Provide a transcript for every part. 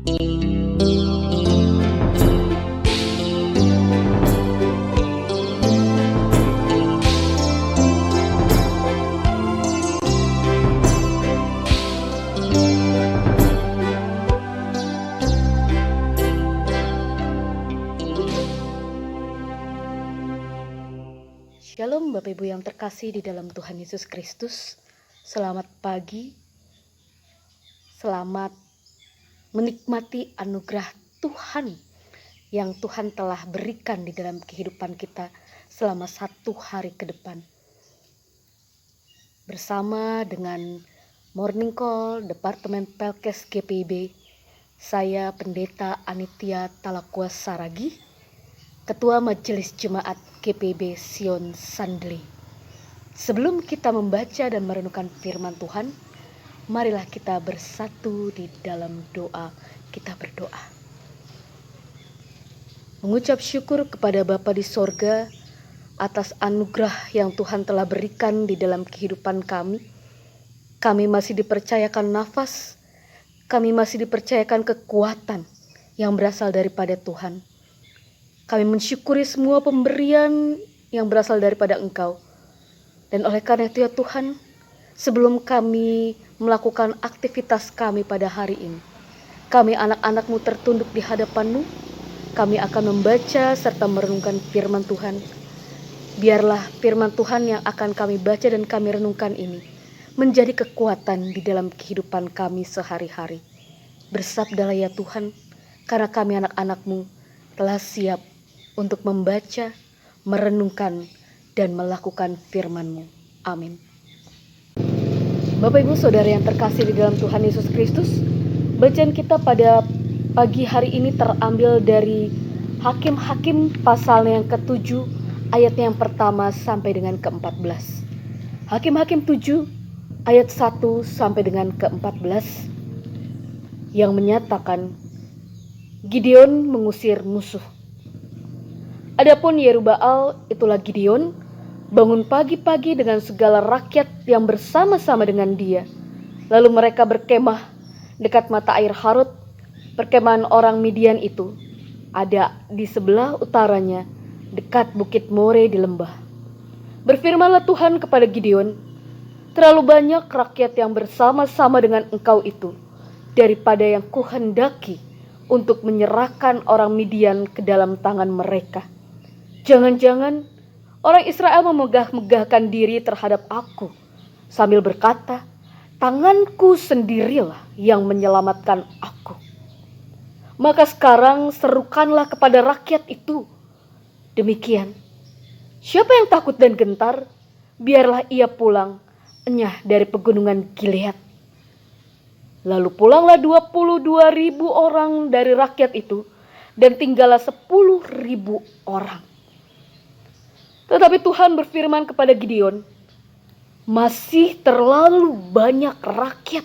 Shalom Bapak Ibu yang terkasih di dalam Tuhan Yesus Kristus. Selamat pagi. Selamat menikmati anugerah Tuhan yang Tuhan telah berikan di dalam kehidupan kita selama 1 hari ke depan. Bersama dengan Morning Call Departemen Pelkes GPIB, saya Pendeta Anitia Talakuas Saragi, Ketua Majelis Jemaat GPIB Sion Sandli. Sebelum kita membaca dan merenungkan firman Tuhan, marilah kita bersatu di dalam doa. Kita berdoa. Mengucap syukur kepada Bapa di sorga atas anugerah yang Tuhan telah berikan di dalam kehidupan kami. Kami masih dipercayakan nafas, kami masih dipercayakan kekuatan yang berasal daripada Tuhan. Kami mensyukuri semua pemberian yang berasal daripada Engkau. Dan oleh karena itu ya Tuhan, sebelum kami melakukan aktivitas kami pada hari ini, kami anak-anak-Mu tertunduk di hadapan-Mu. Kami akan membaca serta merenungkan firman Tuhan. Biarlah firman Tuhan yang akan kami baca dan kami renungkan ini menjadi kekuatan di dalam kehidupan kami sehari-hari. Bersabdalah ya Tuhan, karena kami anak-anak-Mu telah siap untuk membaca, merenungkan, dan melakukan firman-Mu. Amin. Bapak Ibu Saudara yang terkasih di dalam Tuhan Yesus Kristus, bacaan kita pada pagi hari ini terambil dari Hakim-Hakim pasal yang ke-7, ayat yang pertama sampai dengan ke-14. Hakim-Hakim 7, ayat 1 sampai dengan ke-14, yang menyatakan Gideon mengusir musuh. Adapun Yerubbaal, itulah Gideon, bangun pagi-pagi dengan segala rakyat yang bersama-sama dengan dia. Lalu mereka berkemah dekat mata air Harod. Perkemahan orang Midian itu ada di sebelah utaranya, dekat bukit More di lembah. Berfirmanlah Tuhan kepada Gideon, terlalu banyak rakyat yang bersama-sama dengan engkau itu, daripada yang kuhendaki untuk menyerahkan orang Midian ke dalam tangan mereka. Jangan-jangan orang Israel memegah-megahkan diri terhadap aku sambil berkata, tanganku sendirilah yang menyelamatkan aku. Maka sekarang serukanlah kepada rakyat itu. Demikian, siapa yang takut dan gentar, biarlah ia pulang enyah dari pegunungan Gilead. Lalu pulanglah 22.000 orang dari rakyat itu, dan tinggallah 10.000 orang. Tetapi Tuhan berfirman kepada Gideon, masih terlalu banyak rakyat.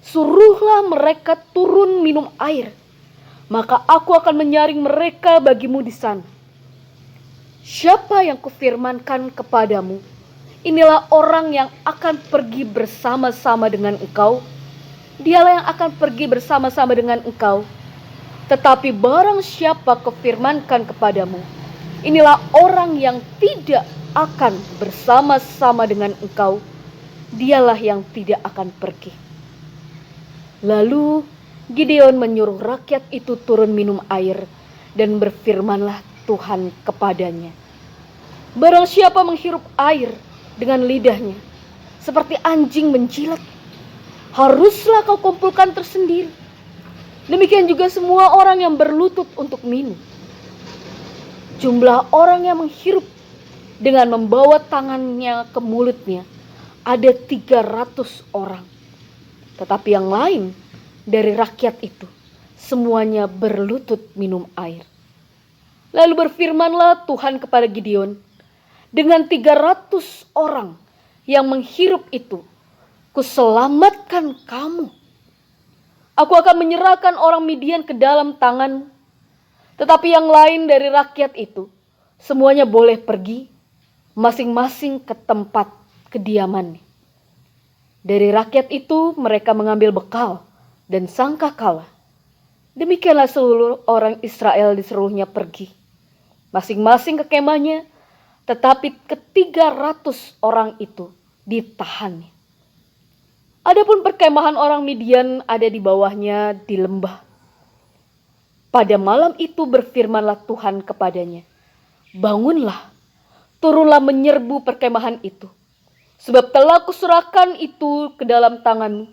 Suruhlah mereka turun minum air, maka aku akan menyaring mereka bagimu di sana. Siapa yang kufirmankan kepadamu, inilah orang yang akan pergi bersama-sama dengan engkau. Dialah yang akan pergi bersama-sama dengan engkau. Tetapi barang siapa kufirmankan kepadamu, inilah orang yang tidak akan bersama-sama dengan engkau, dialah yang tidak akan pergi. Lalu Gideon menyuruh rakyat itu turun minum air, dan berfirmanlah Tuhan kepadanya, barang siapa menghirup air dengan lidahnya, seperti anjing menjilat, haruslah kau kumpulkan tersendiri. Demikian juga semua orang yang berlutut untuk minum. Jumlah orang yang menghirup dengan membawa tangannya ke mulutnya ada 300 orang. Tetapi yang lain dari rakyat itu semuanya berlutut minum air. Lalu berfirmanlah Tuhan kepada Gideon, dengan 300 orang yang menghirup itu, kuselamatkan kamu. Aku akan menyerahkan orang Midian ke dalam tangan. Tetapi yang lain dari rakyat itu, semuanya boleh pergi, masing-masing ke tempat kediamannya. Dari rakyat itu mereka mengambil bekal dan sangkakala. Demikianlah seluruh orang Israel disuruhnya pergi, masing-masing ke kemahnya, tetapi ke-300 orang itu ditahannya. Adapun perkemahan orang Midian ada di bawahnya di lembah. Pada malam itu berfirmanlah Tuhan kepadanya, bangunlah, turunlah menyerbu perkemahan itu, sebab telah kuserahkan itu ke dalam tanganmu.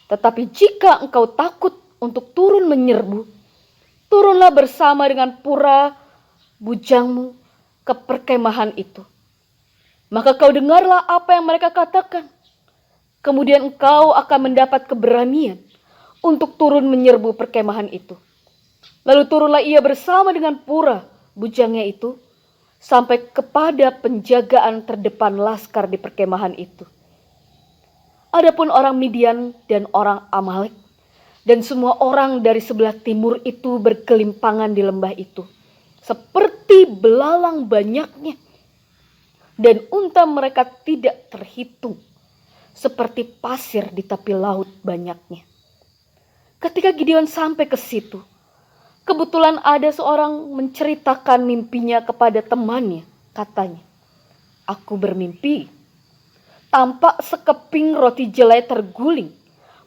Tetapi jika engkau takut untuk turun menyerbu, turunlah bersama dengan pura bujangmu ke perkemahan itu. Maka kau dengarlah apa yang mereka katakan. Kemudian engkau akan mendapat keberanian untuk turun menyerbu perkemahan itu. Lalu turunlah ia bersama dengan pura bujangnya itu sampai kepada penjagaan terdepan laskar di perkemahan itu. Adapun orang Midian dan orang Amalek dan semua orang dari sebelah timur itu bergelimpangan di lembah itu, seperti belalang banyaknya, dan unta mereka tidak terhitung, seperti pasir di tepi laut banyaknya. Ketika Gideon sampai ke situ, kebetulan ada seorang menceritakan mimpinya kepada temannya. Katanya, aku bermimpi, tampak sekeping roti jelai terguling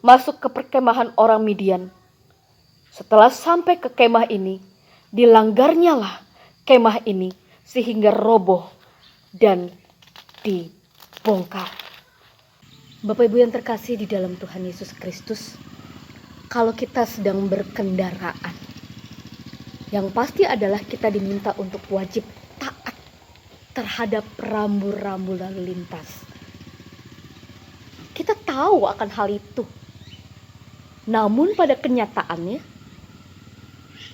masuk ke perkemahan orang Midian. Setelah sampai ke kemah ini, dilanggarnyalah kemah ini sehingga roboh dan dibongkar. Bapak Ibu yang terkasih di dalam Tuhan Yesus Kristus, kalau kita sedang berkendaraan, yang pasti adalah kita diminta untuk wajib taat terhadap rambu-rambu lalu lintas. Kita tahu akan hal itu. Namun pada kenyataannya,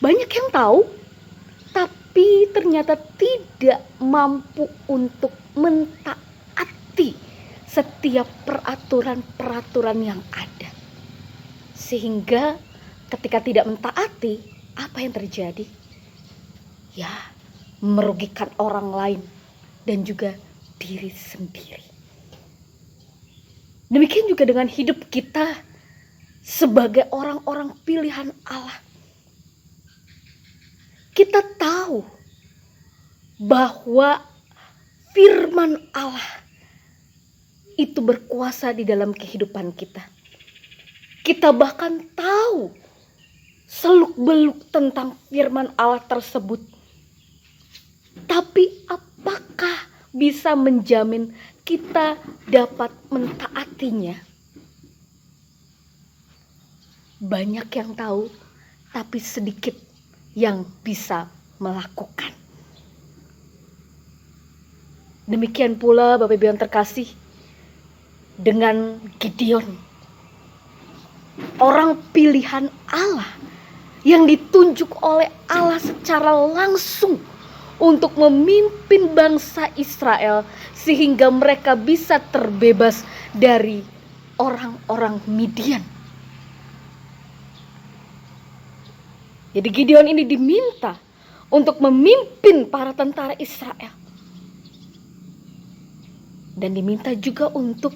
banyak yang tahu, tapi ternyata tidak mampu untuk mentaati setiap peraturan-peraturan yang ada. Sehingga ketika tidak mentaati, apa yang terjadi? Ya, merugikan orang lain dan juga diri sendiri. Demikian juga dengan hidup kita sebagai orang-orang pilihan Allah. Kita tahu bahwa firman Allah itu berkuasa di dalam kehidupan kita. Kita bahkan tahu seluk-beluk tentang firman Allah tersebut. Tapi apakah bisa menjamin kita dapat mentaatinya? Banyak yang tahu, tapi sedikit yang bisa melakukan. Demikian pula Bapak Ibu yang terkasih dengan Gideon, orang pilihan Allah yang ditunjuk oleh Allah secara langsung untuk memimpin bangsa Israel sehingga mereka bisa terbebas dari orang-orang Midian. Jadi Gideon ini diminta untuk memimpin para tentara Israel. Dan diminta juga untuk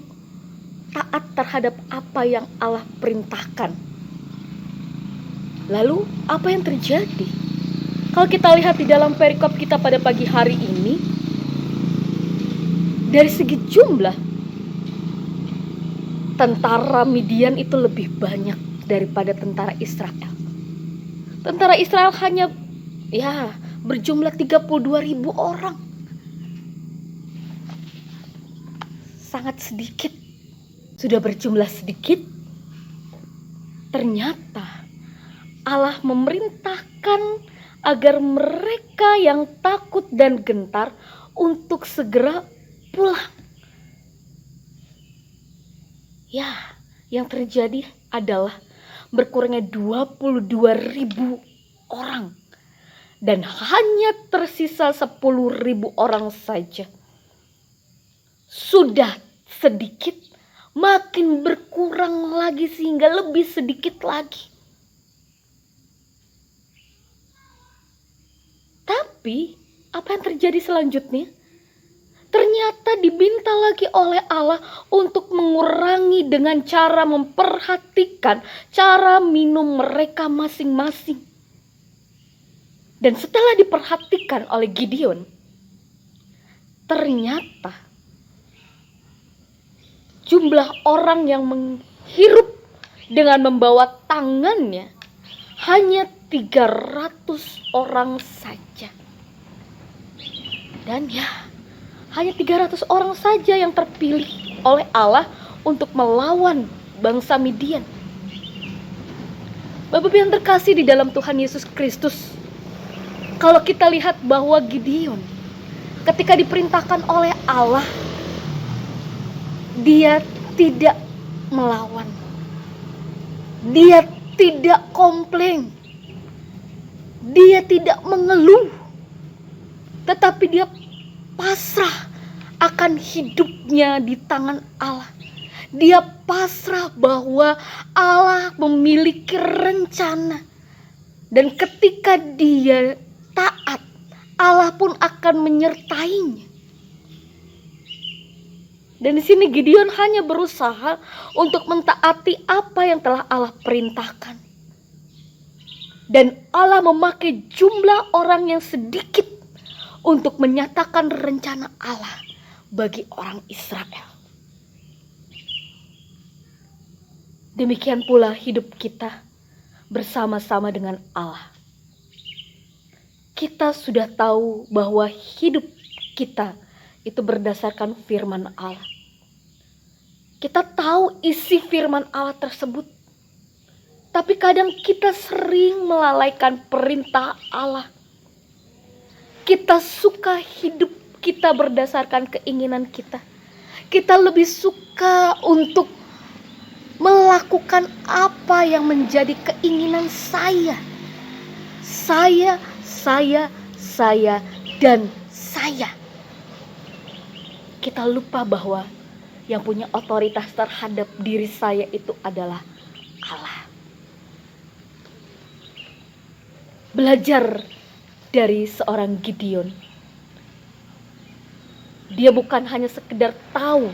taat terhadap apa yang Allah perintahkan. Lalu apa yang terjadi? Kalau kita lihat di dalam perikop kita pada pagi hari ini, dari segi jumlah, tentara Midian itu lebih banyak daripada tentara Israel. Tentara Israel hanya berjumlah 32.000 orang. Sangat sedikit. Sudah berjumlah sedikit, ternyata Allah memerintahkan agar mereka yang takut dan gentar untuk segera pulang. Ya, yang terjadi adalah berkurangnya 22.000 orang. Dan hanya tersisa 10.000 orang saja. Sudah sedikit, makin berkurang lagi sehingga lebih sedikit lagi. Tapi apa yang terjadi selanjutnya? Ternyata diminta lagi oleh Allah untuk mengurangi ini dengan cara memperhatikan cara minum mereka masing-masing. Dan setelah diperhatikan oleh Gideon, ternyata jumlah orang yang menghirup dengan membawa tangannya hanya 300 orang saja. Dan ya, hanya 300 orang saja yang terpilih oleh Allah untuk melawan bangsa Midian. Bapak-Ibu yang terkasih di dalam Tuhan Yesus Kristus, kalau kita lihat bahwa Gideon ketika diperintahkan oleh Allah, dia tidak melawan. Dia tidak komplain. Dia tidak mengeluh. Tetapi dia pasrah akan hidupnya di tangan Allah. Dia pasrah bahwa Allah memiliki rencana. Dan ketika dia taat, Allah pun akan menyertainya. Dan di sini Gideon hanya berusaha untuk mentaati apa yang telah Allah perintahkan. Dan Allah memakai jumlah orang yang sedikit untuk menyatakan rencana Allah bagi orang Israel. Demikian pula hidup kita bersama-sama dengan Allah. Kita sudah tahu bahwa hidup kita itu berdasarkan firman Allah. Kita tahu isi firman Allah tersebut. Tapi kadang kita sering melalaikan perintah Allah. Kita suka hidup kita berdasarkan keinginan kita. Kita lebih suka untuk melakukan apa yang menjadi keinginan saya. Saya, dan saya. Kita lupa bahwa yang punya otoritas terhadap diri saya itu adalah Allah. Belajar dari seorang Gideon. Dia bukan hanya sekedar tahu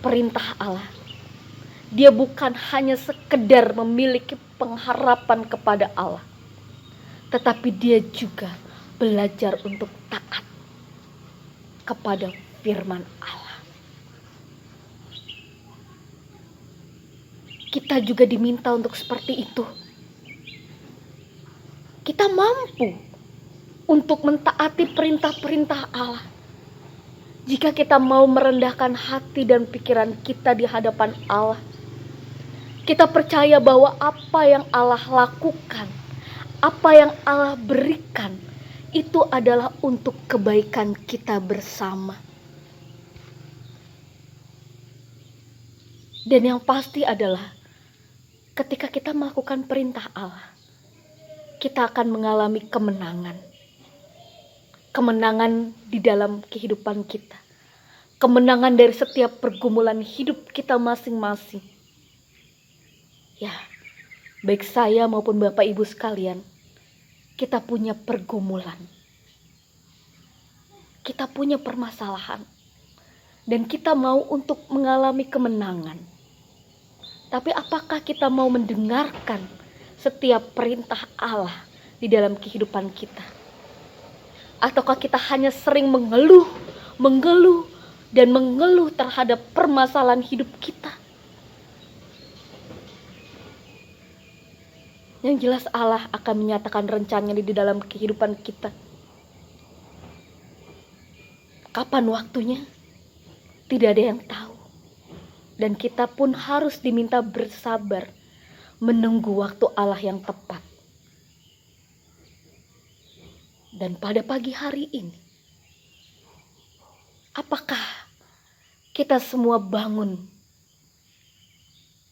perintah Allah. Dia bukan hanya sekedar memiliki pengharapan kepada Allah. Tetapi dia juga belajar untuk taat kepada firman Allah. Kita juga diminta untuk seperti itu. Kita mampu untuk mentaati perintah-perintah Allah. Jika kita mau merendahkan hati dan pikiran kita di hadapan Allah. Kita percaya bahwa apa yang Allah lakukan, apa yang Allah berikan, itu adalah untuk kebaikan kita bersama. Dan yang pasti adalah ketika kita melakukan perintah Allah, kita akan mengalami kemenangan. Kemenangan di dalam kehidupan kita. Kemenangan dari setiap pergumulan hidup kita masing-masing. Ya, baik saya maupun Bapak Ibu sekalian, kita punya pergumulan. Kita punya permasalahan. Dan kita mau untuk mengalami kemenangan. Tapi apakah kita mau mendengarkan setiap perintah Allah di dalam kehidupan kita? Ataukah kita hanya sering mengeluh terhadap permasalahan hidup kita? Yang jelas Allah akan menyatakan rencananya di dalam kehidupan kita. Kapan waktunya? Tidak ada yang tahu. Dan kita pun harus diminta bersabar menunggu waktu Allah yang tepat. Dan pada pagi hari ini, apakah kita semua bangun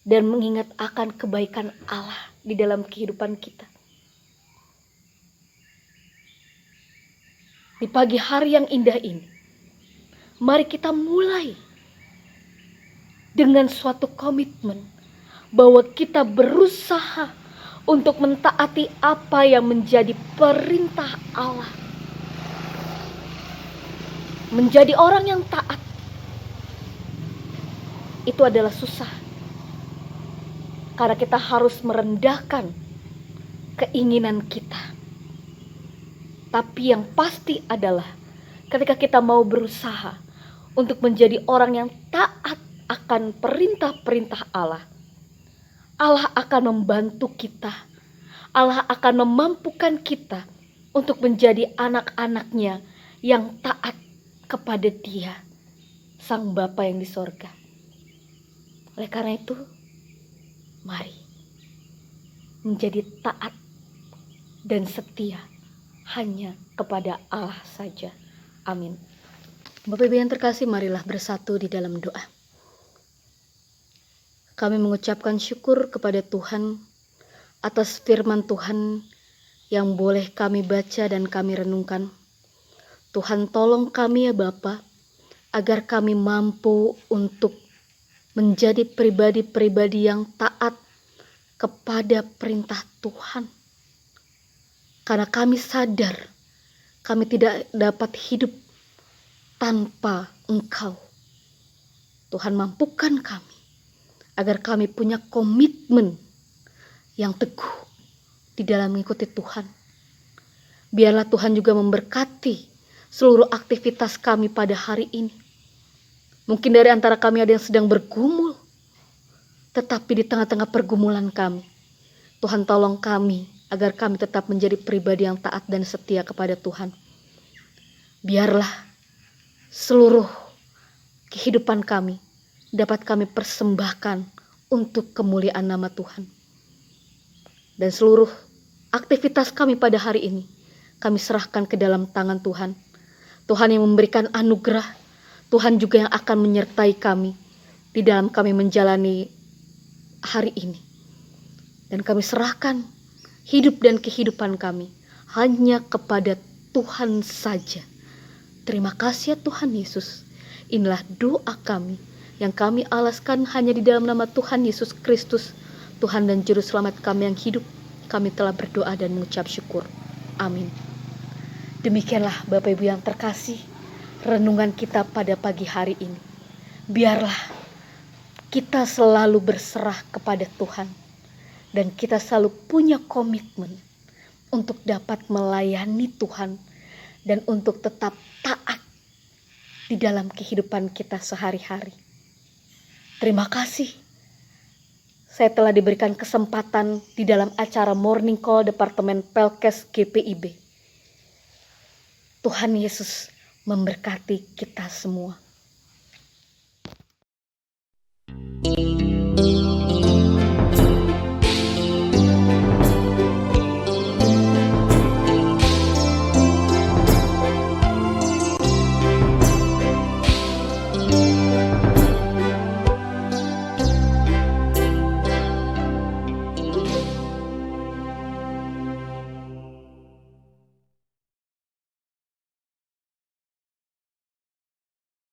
dan mengingat akan kebaikan Allah di dalam kehidupan kita? Di pagi hari yang indah ini, mari kita mulai dengan suatu komitmen bahwa kita berusaha untuk mentaati apa yang menjadi perintah Allah. Menjadi orang yang taat. itu adalah susah. Karena kita harus merendahkan keinginan kita. Tapi yang pasti adalah ketika kita mau berusaha untuk menjadi orang yang taat akan perintah-perintah Allah, Allah akan membantu kita. Allah akan memampukan kita untuk menjadi anak-anaknya yang taat kepada Dia, Sang Bapa yang di sorga. Oleh karena itu, mari menjadi taat dan setia hanya kepada Allah saja. Amin. Bapak Ibu yang terkasih, marilah bersatu di dalam doa. Kami mengucapkan syukur kepada Tuhan atas firman Tuhan yang boleh kami baca dan kami renungkan. Tuhan tolong kami ya Bapa, agar kami mampu untuk menjadi pribadi-pribadi yang taat kepada perintah Tuhan. Karena kami sadar kami tidak dapat hidup tanpa Engkau. Tuhan, mampukan kami agar kami punya komitmen yang teguh di dalam mengikuti Tuhan. Biarlah Tuhan juga memberkati seluruh aktivitas kami pada hari ini. Mungkin dari antara kami ada yang sedang bergumul, tetapi di tengah-tengah pergumulan kami, Tuhan tolong kami agar kami tetap menjadi pribadi yang taat dan setia kepada Tuhan. Biarlah seluruh kehidupan kami dapat kami persembahkan untuk kemuliaan nama Tuhan. Dan seluruh aktivitas kami pada hari ini kami serahkan ke dalam tangan Tuhan. Tuhan yang memberikan anugerah, Tuhan juga yang akan menyertai kami di dalam kami menjalani hari ini. Dan kami serahkan hidup dan kehidupan kami hanya kepada Tuhan saja. Terima kasih ya Tuhan Yesus. Inilah doa kami yang kami alaskan hanya di dalam nama Tuhan Yesus Kristus, Tuhan dan Juru Selamat kami yang hidup. Kami telah berdoa dan mengucap syukur. Amin. Demikianlah Bapak Ibu yang terkasih, renungan kita pada pagi hari ini. Biarlah kita selalu berserah kepada Tuhan. Dan kita selalu punya komitmen untuk dapat melayani Tuhan. Dan untuk tetap taat di dalam kehidupan kita sehari-hari. Terima kasih. Saya telah diberikan kesempatan di dalam acara Morning Call Departemen Pelkes GPIB. Tuhan Yesus memberkati kita semua.